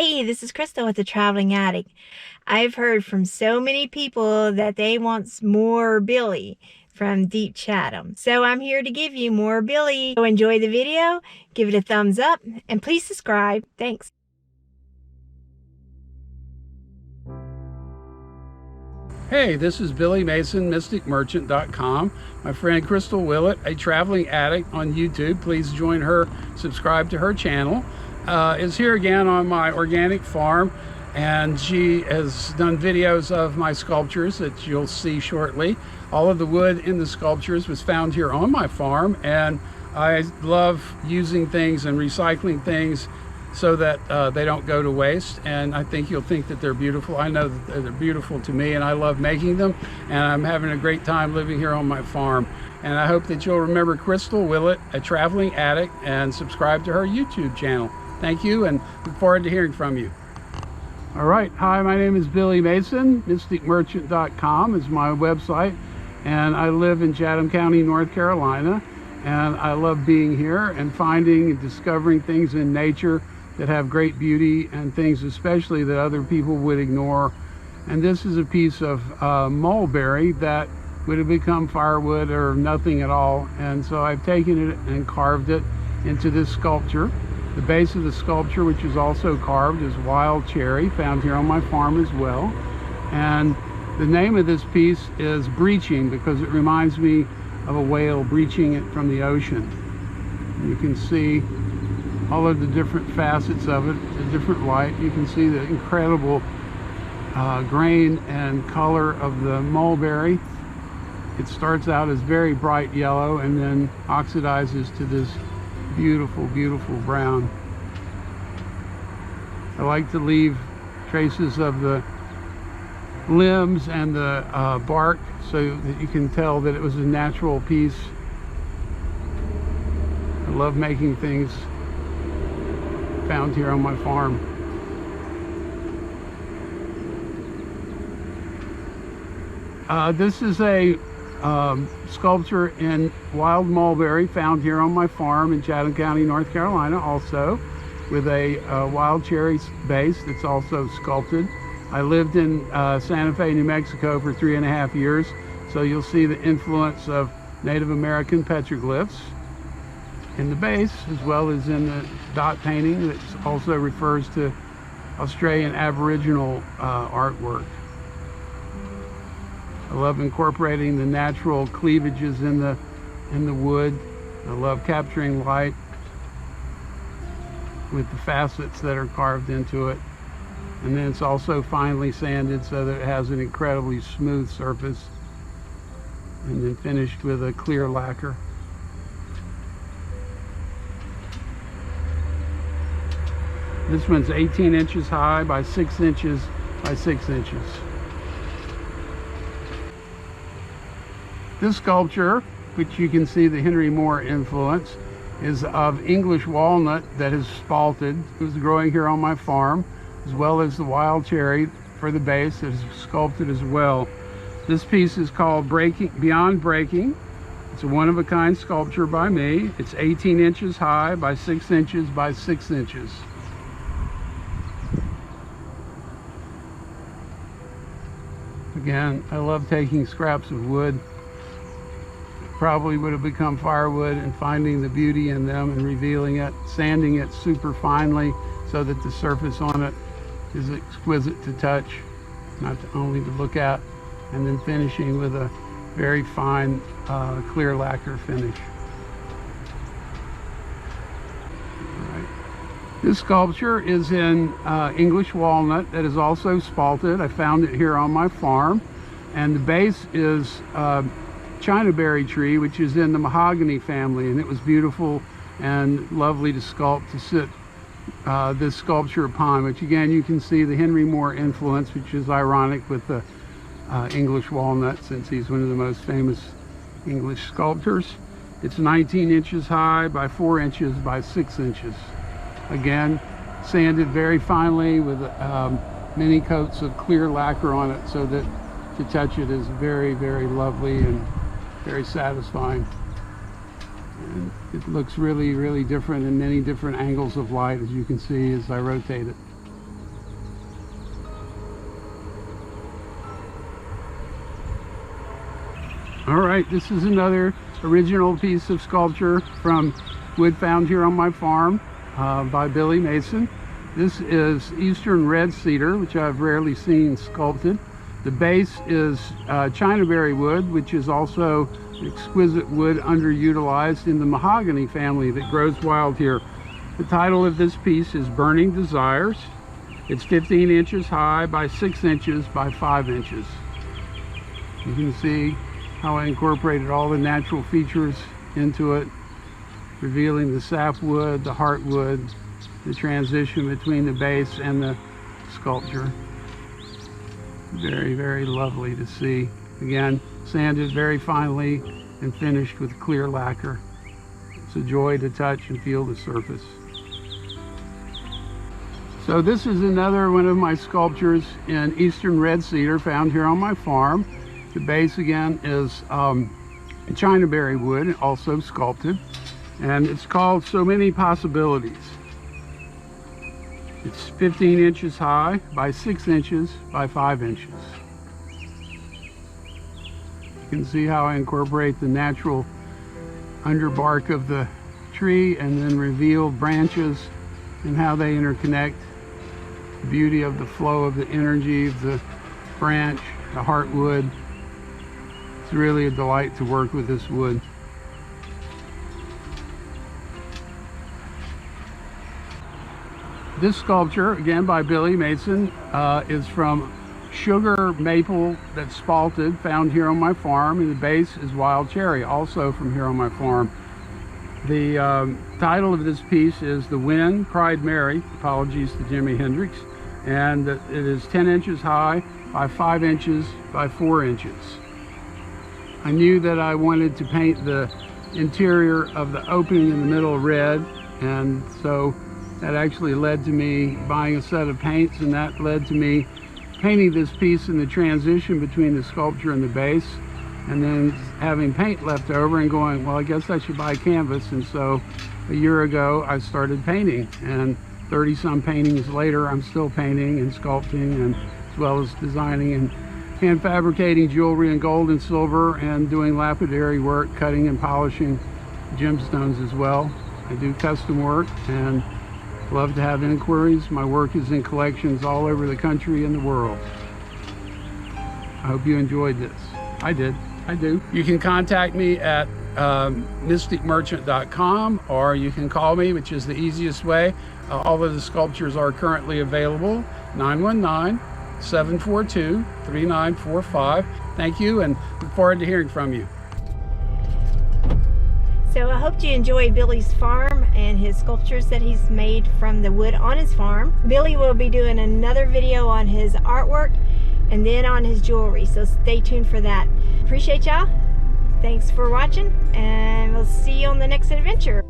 Hey, this is Crystal with the Traveling Addict. I've heard from so many people that they want more Billy from Deep Chatham. So I'm here to give you more Billy. So enjoy the video, give it a thumbs up, and please subscribe. Thanks. Hey, this is Billy Mason, mysticmerchant.com. My friend Crystal Willett, a traveling addict on YouTube. Please join her, subscribe to her channel. Is here again on my organic farm, and she has done videos of my sculptures that you'll see shortly. All of the wood in the sculptures was found here on my farm, and I love using things and recycling things so that they don't go to waste, and I think you'll think that they're beautiful. I know that they're beautiful to me, and I love making them, and I'm having a great time living here on my farm. And I hope that you'll remember Crystal Willett, a traveling addict, and subscribe to her YouTube channel. Thank you, and look forward to hearing from you. All right, hi, my name is Billy Mason. mysticmerchant.com is my website, and I live in Chatham County, North Carolina, and I love being here and finding and discovering things in nature that have great beauty, and things especially that other people would ignore. And this is a piece of mulberry that would have become firewood or nothing at all, and so I've taken it and carved it into this sculpture. The base of the sculpture, which is also carved, is wild cherry, found here on my farm as well. And the name of this piece is Breaching, because it reminds me of a whale breaching it from the ocean. You can see all of the different facets of it, the different light. You can see the incredible grain and color of the mulberry. It starts out as very bright yellow and then oxidizes to this beautiful, beautiful brown. I like to leave traces of the limbs and the bark so that you can tell that it was a natural piece. I love making things found here on my farm. This is a sculpture in wild mulberry found here on my farm in Chatham County, North Carolina, also with a wild cherry base that's also sculpted. I lived in Santa Fe, New Mexico for 3.5 years, so you'll see the influence of Native American petroglyphs in the base, as well as in the dot painting that also refers to Australian Aboriginal artwork. I love incorporating the natural cleavages in the wood. I love capturing light with the facets that are carved into it. And then it's also finely sanded so that it has an incredibly smooth surface, and then finished with a clear lacquer. This one's 18 inches high by 6 inches by 6 inches. This sculpture, which you can see the Henry Moore influence, is of English walnut that is spalted. It was growing here on my farm, as well as the wild cherry for the base that is sculpted as well. This piece is called Beyond Breaking. It's a one-of-a-kind sculpture by me. It's 18 inches high by 6 inches by 6 inches. Again, I love taking scraps of wood. Probably would have become firewood, and finding the beauty in them and revealing it, sanding it super finely so that the surface on it is exquisite to touch, not only to look at, and then finishing with a very fine clear lacquer finish. All right. This sculpture is in English walnut that is also spalted. I found it here on my farm, and the base is Chinaberry tree, which is in the mahogany family, and it was beautiful and lovely to sculpt, to sit this sculpture upon, which again you can see the Henry Moore influence, which is ironic with the English walnut, since he's one of the most famous English sculptors. It's 19 inches high by 4 inches by 6 inches. Again, sanded very finely with many coats of clear lacquer on it, so that to touch it is very, very lovely and very satisfying. And it looks really, really different in many different angles of light, as you can see as I rotate it. All right, this is another original piece of sculpture from wood found here on my farm by Billy Mason. This is Eastern Red Cedar, which I've rarely seen sculpted. The base is Chinaberry wood, which is also exquisite wood underutilized in the mahogany family that grows wild here. The title of this piece is Burning Desires. It's 15 inches high by 6 inches by 5 inches. You can see how I incorporated all the natural features into it, revealing the sapwood, the heartwood, the transition between the base and the sculpture. Very, very lovely to see. Again, sanded very finely and finished with clear lacquer. It's a joy to touch and feel the surface. So this is another one of my sculptures in Eastern Red Cedar found here on my farm. The base again is Chinaberry wood, also sculpted, and it's called So Many Possibilities. It's 15 inches high by 6 inches by 5 inches. You can see how I incorporate the natural underbark of the tree and then reveal branches and how they interconnect. The beauty of the flow of the energy of the branch, the heartwood. It's really a delight to work with this wood. This sculpture, again by Billy Mason, is from sugar maple that's spalted, found here on my farm, and the base is wild cherry, also from here on my farm. The title of this piece is The Wind Cried Mary, apologies to Jimi Hendrix, and it is 10 inches high by 5 inches by 4 inches. I knew that I wanted to paint the interior of the opening in the middle red, and so that actually led to me buying a set of paints, and that led to me painting this piece in the transition between the sculpture and the base, and then having paint left over and going, well, I guess I should buy canvas. And so a year ago I started painting, and 30 some paintings later I'm still painting and sculpting, and as well as designing and hand fabricating jewelry in gold and silver, and doing lapidary work, cutting and polishing gemstones as well. I do custom work and love to have inquiries. My work is in collections all over the country and the world. I hope you enjoyed this. I did. I do. You can contact me at mysticmerchant.com, or you can call me, which is the easiest way. All of the sculptures are currently available. 919-742-3945. Thank you, and look forward to hearing from you. So I hope you enjoy Billy's farm and his sculptures that he's made from the wood on his farm. Billy will be doing another video on his artwork and then on his jewelry, so stay tuned for that. Appreciate y'all. Thanks for watching, and we'll see you on the next adventure.